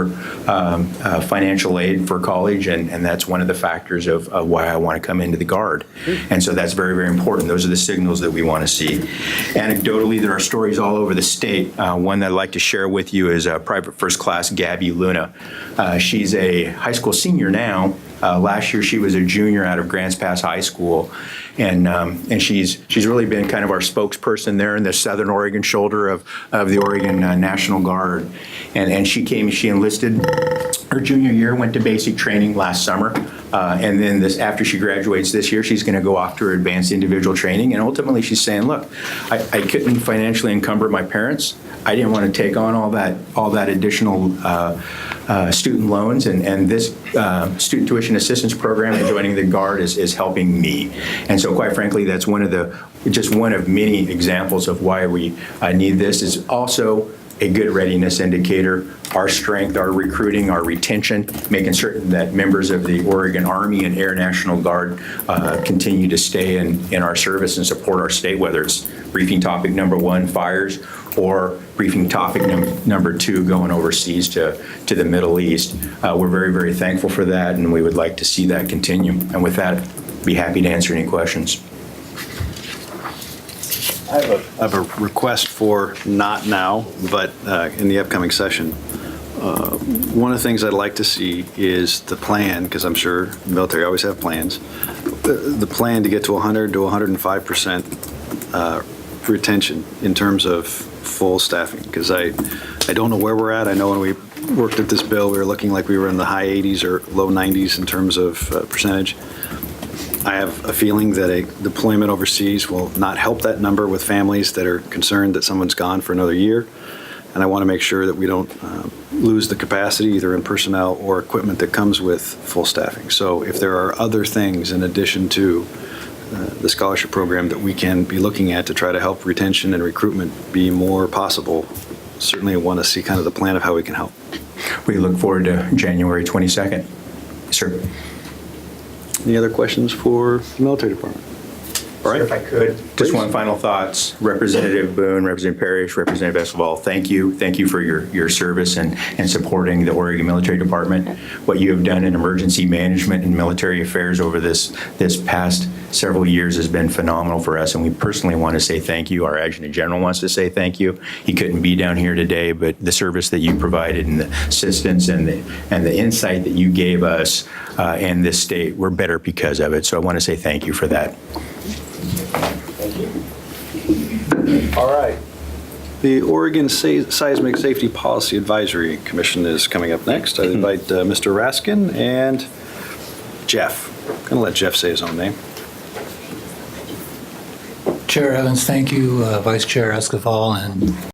over financial aid for college, and that's one of the factors of why I want to come into the Guard. And so that's very, very important. Those are the signals that we want to see. Anecdotally, there are stories all over the state. One that I'd like to share with you is Private First Class Gabby Luna. She's a high school senior now. Last year, she was a junior out of Grants Pass High School, and she's really been kind of our spokesperson there in the Southern Oregon shoulder of the Oregon National Guard. And she enlisted her junior year, went to basic training last summer, and then after she graduates this year, she's going to go off to her advanced individual training. And ultimately, she's saying, "Look, I couldn't financially encumber my parents. I didn't want to take on all that additional student loans, and this student tuition assistance program and joining the Guard is helping me." And so, quite frankly, that's just one of many examples of why we need this. It's also a good readiness indicator. Our strength, our recruiting, our retention, making certain that members of the Oregon Army and Air National Guard continue to stay in our service and support our state, whether it's briefing topic number 1, fires, or briefing topic number 2, going overseas to the Middle East. We're very, very thankful for that, and we would like to see that continue. And with that, be happy to answer any questions. I have a request for not now, but in the upcoming session. One of the things I'd like to see is the plan, because I'm sure the military always have plans, the plan to get to 100 to 105% retention in terms of full staffing, because I don't know where we're at. I know when we worked at this bill, we were looking like we were in the high 80s or low 90s in terms of percentage. I have a feeling that a deployment overseas will not help that number with families that are concerned that someone's gone for another year. And I want to make sure that we don't lose the capacity either in personnel or equipment that comes with full staffing. So if there are other things in addition to the scholarship program that we can be looking at to try to help retention and recruitment be more possible, certainly I want to see kind of the plan of how we can help. We look forward to January 22nd. Sir. Any other questions for the military department? All right. Sir, if I could, just one final thoughts. Representative Boone, Representative Parrish, Representative Esquivel, thank you. Thank you for your service and supporting the Oregon Military Department. What you have done in emergency management and military affairs over this past several years has been phenomenal for us, and we personally want to say thank you. Our Adjutant General wants to say thank you. He couldn't be down here today, but the service that you provided and the assistance and the insight that you gave us and this state, we're better because of it. So I want to say thank you for that. Thank you. All right. The Oregon Seismic Safety Policy Advisory Commission is coming up next. I invite Mr. Raskin and Jeff. I'm going to let Jeff say his own name. Chair Evans, thank you. Vice Chair Esquivel and